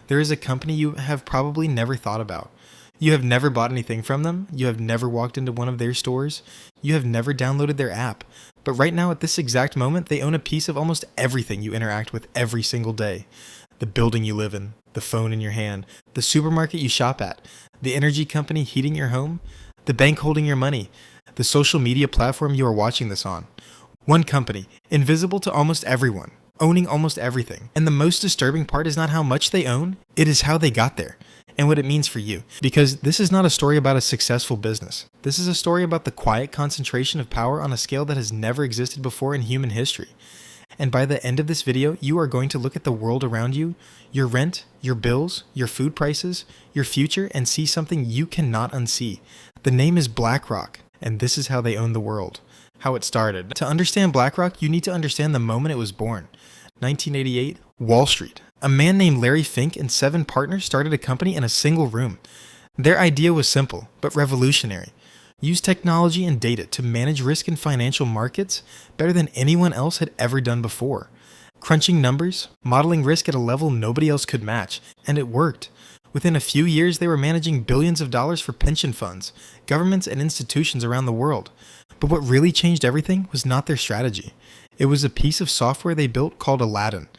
there is a company you have probably never thought about. You have never bought anything from them, you have never walked into one of their stores, you have never downloaded their app, but right now at this exact moment they own a piece of almost everything you interact with every single day. The building you live in, the phone in your hand, the supermarket you shop at, the energy company heating your home, the bank holding your money, the social media platform you are watching this on. One company, invisible to almost everyone, owning almost everything. And the most disturbing part is not how much they own, it is how they got there and what it means for you. Because this is not a story about a successful business. This is a story about the quiet concentration of power on a scale that has never existed before in human history. And by the end of this video, you are going to look at the world around you, your rent, your bills, your food prices, your future, and see something you cannot unsee. The name is BlackRock, and this is how they own the world. How it started. To understand BlackRock, you need to understand the moment it was born. 1988, Wall Street. A man named Larry Fink and 7 partners started a company in a single room. Their idea was simple, but revolutionary. Use technology and data to manage risk in financial markets better than anyone else had ever done before. Crunching numbers, modeling risk at a level nobody else could match, and it worked. Within a few years, they were managing billions of dollars for pension funds, governments, and institutions around the world. But what really changed everything was not their strategy. It was a piece of software they built called Aladdin.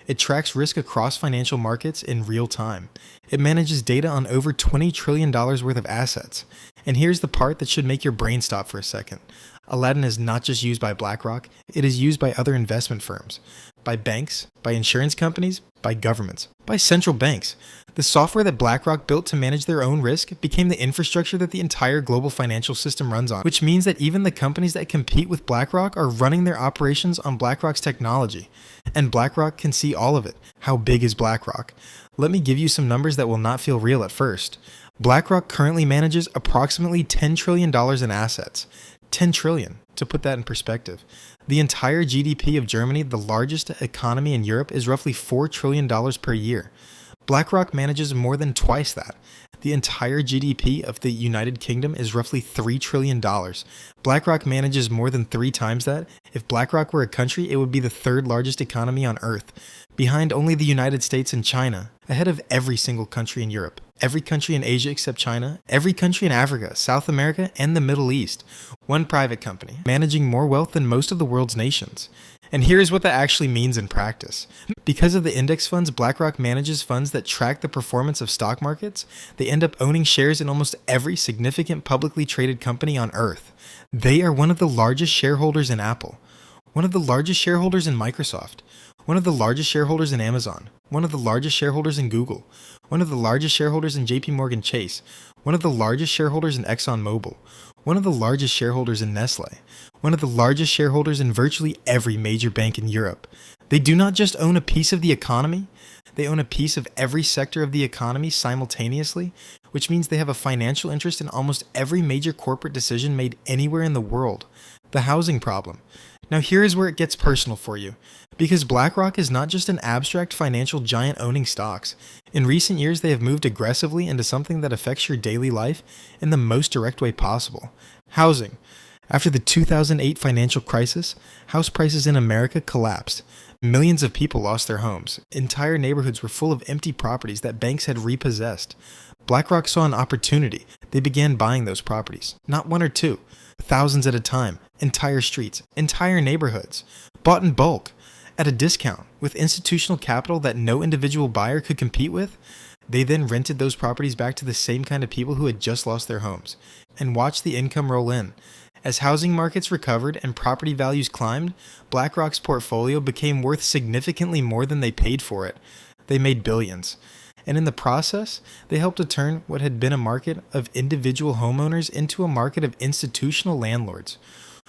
It tracks risk across financial markets in real time. It manages data on over $20 trillion worth of assets. And here's the part that should make your brain stop for a second. Aladdin is not just used by BlackRock, it is used by other investment firms, by banks, by insurance companies, by governments, by central banks. The software that BlackRock built to manage their own risk became the infrastructure that the entire global financial system runs on, which means that even the companies that compete with BlackRock are running their operations on BlackRock's technology. And BlackRock can see all of it. How big is BlackRock? Let me give you some numbers that will not feel real at first. BlackRock currently manages approximately $10 trillion in assets. 10 trillion, to put that in perspective. The entire GDP of Germany, the largest economy in Europe, is roughly $4 trillion per year. BlackRock manages more than twice that. The entire GDP of the United Kingdom is roughly $3 trillion. BlackRock manages more than 3 times that. If BlackRock were a country, it would be the 3rd largest economy on Earth, behind only the United States and China, ahead of every single country in Europe, every country in Asia except China, every country in Africa, South America, and the Middle East. One private company, managing more wealth than most of the world's nations. And here's what that actually means in practice. Because of the index funds BlackRock manages funds that track the performance of stock markets, they end up owning shares in almost every significant publicly traded company on Earth. They are one of the largest shareholders in Apple, one of the largest shareholders in Microsoft, one of the largest shareholders in Amazon, one of the largest shareholders in Google, one of the largest shareholders in JP Chase, one of the largest shareholders in ExxonMobil, one of the largest shareholders in Nestle, one of the largest shareholders in virtually every major bank in Europe. They do not just own a piece of the economy, they own a piece of every sector of the economy simultaneously, which means they have a financial interest in almost every major corporate decision made anywhere in the world. The housing problem. Now here is where it gets personal for you, because BlackRock is not just an abstract financial giant owning stocks. In recent years, they have moved aggressively into something that affects your daily life in the most direct way possible. Housing. After the 2008 financial crisis, house prices in America collapsed. Millions of people lost their homes. Entire neighborhoods were full of empty properties that banks had repossessed. BlackRock saw an opportunity. They began buying those properties. Not 1 or 2, thousands at a time, entire streets, entire neighborhoods, bought in bulk, at a discount, with institutional capital that no individual buyer could compete with. They then rented those properties back to the same kind of people who had just lost their homes, and watched the income roll in. As housing markets recovered and property values climbed, BlackRock's portfolio became worth significantly more than they paid for it. They made billions. And in the process, they helped to turn what had been a market of individual homeowners into a market of institutional landlords,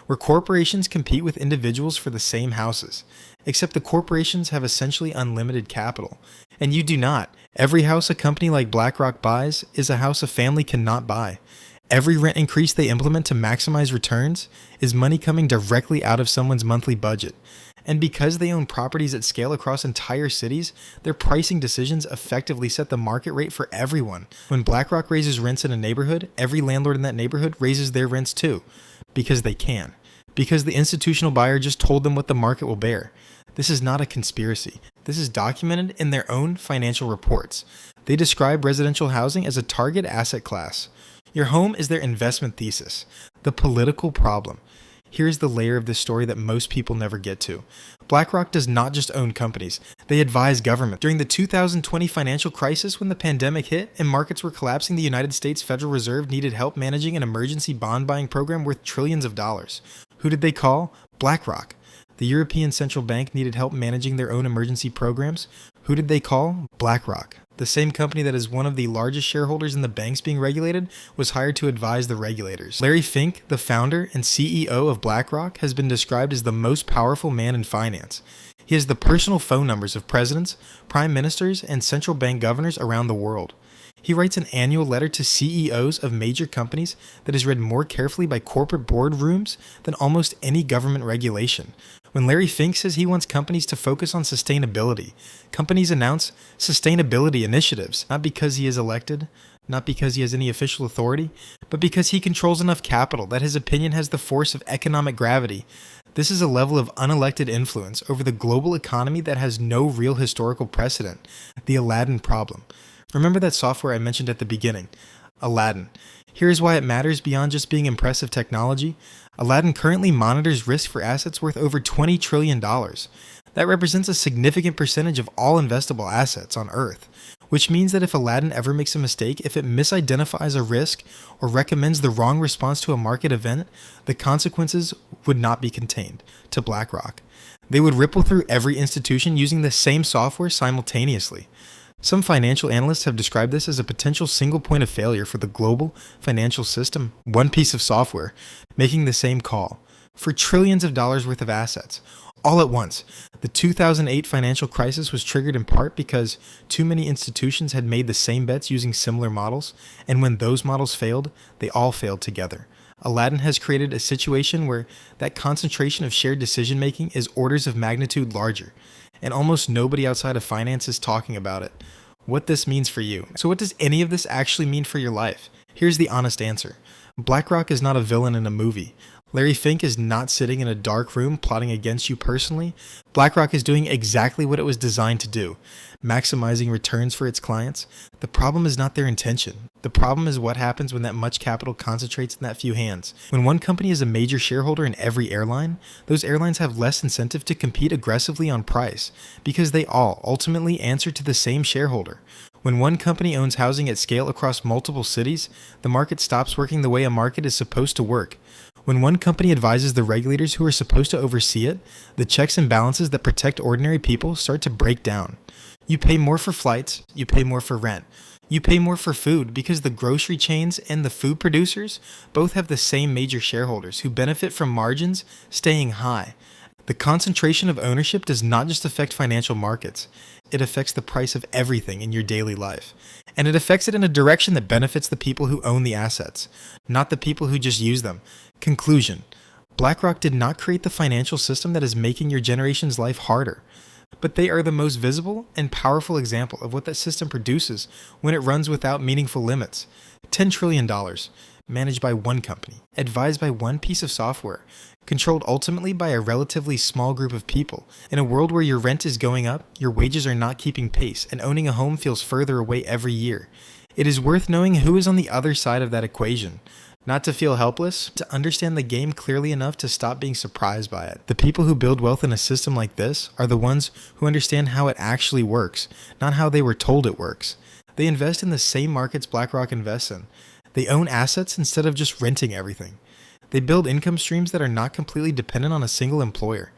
where corporations compete with individuals for the same houses, except the corporations have essentially unlimited capital, and you do not. Every house a company like BlackRock buys is a house a family cannot buy. Every rent increase they implement to maximize returns is money coming directly out of someone's monthly budget. And because they own properties at scale across entire cities, their pricing decisions effectively set the market rate for everyone. When BlackRock raises rents in a neighborhood, every landlord in that neighborhood raises their rents too. Because they can. Because the institutional buyer just told them what the market will bear. This is not a conspiracy. This is documented in their own financial reports. They describe residential housing as a target asset class. Your home is their investment thesis. The political problem. Here's the layer of this story that most people never get to. BlackRock does not just own companies. They advise government. During the 2020 financial crisis, when the pandemic hit and markets were collapsing, the United States Federal Reserve needed help managing an emergency bond buying program worth trillions of dollars. Who did they call? BlackRock. The European Central Bank needed help managing their own emergency programs. Who did they call? BlackRock. The same company that is one of the largest shareholders in the banks being regulated was hired to advise the regulators. Larry Fink, the founder and CEO of BlackRock, has been described as the most powerful man in finance. He has the personal phone numbers of presidents, prime ministers, and central bank governors around the world. He writes an annual letter to CEOs of major companies that is read more carefully by corporate boardrooms than almost any government regulation. When Larry Fink says he wants companies to focus on sustainability, companies announce sustainability initiatives, not because he is elected, not because he has any official authority, but because he controls enough capital that his opinion has the force of economic gravity. This is a level of unelected influence over the global economy that has no real historical precedent. The Aladdin problem. Remember that software I mentioned at the beginning? Aladdin. Here's why it matters beyond just being impressive technology. Aladdin currently monitors risk for assets worth over $20 trillion. That represents a significant percentage of all investable assets on Earth, which means that if Aladdin ever makes a mistake, if it misidentifies a risk or recommends the wrong response to a market event, the consequences would not be contained to BlackRock. They would ripple through every institution using the same software simultaneously. Some financial analysts have described this as a potential single point of failure for the global financial system, one piece of software, making the same call, for trillions of dollars worth of assets, all at once. The 2008 financial crisis was triggered in part because too many institutions had made the same bets using similar models, and when those models failed, they all failed together. Aladdin has created a situation where that concentration of shared decision-making is orders of magnitude larger, and almost nobody outside of finance is talking about it. What this means for you. So what does any of this actually mean for your life? Here's the honest answer. BlackRock is not a villain in a movie. Larry Fink is not sitting in a dark room plotting against you personally. BlackRock is doing exactly what it was designed to do, maximizing returns for its clients. The problem is not their intention. The problem is what happens when that much capital concentrates in that few hands. When one company is a major shareholder in every airline, those airlines have less incentive to compete aggressively on price because they all ultimately answer to the same shareholder. When one company owns housing at scale across multiple cities, the market stops working the way a market is supposed to work. When one company advises the regulators who are supposed to oversee it, the checks and balances that protect ordinary people start to break down. You pay more for flights, you pay more for rent. You pay more for food because the grocery chains and the food producers both have the same major shareholders who benefit from margins staying high. The concentration of ownership does not just affect financial markets. It affects the price of everything in your daily life. And it affects it in a direction that benefits the people who own the assets, not the people who just use them. Conclusion. BlackRock did not create the financial system that is making your generation's life harder, but they are the most visible and powerful example of what that system produces when it runs without meaningful limits. $10 trillion, managed by one company, advised by one piece of software, controlled ultimately by a relatively small group of people. In a world where your rent is going up, your wages are not keeping pace, and owning a home feels further away every year. It is worth knowing who is on the other side of that equation. Not to feel helpless, to understand the game clearly enough to stop being surprised by it. The people who build wealth in a system like this are the ones who understand how it actually works, not how they were told it works. They invest in the same markets BlackRock invests in. They own assets instead of just renting everything. They build income streams that are not completely dependent on a single employer.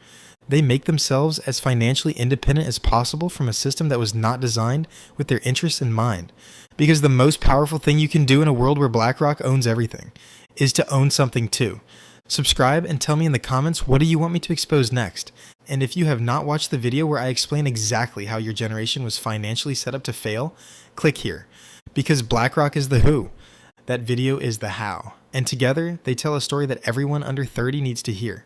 They make themselves as financially independent as possible from a system that was not designed with their interests in mind. Because the most powerful thing you can do in a world where BlackRock owns everything is to own something too. Subscribe and tell me in the comments what do you want me to expose next. And if you have not watched the video where I explain exactly how your generation was financially set up to fail, click here. Because BlackRock is the who. That video is the how. And together, they tell a story that everyone under 30 needs to hear.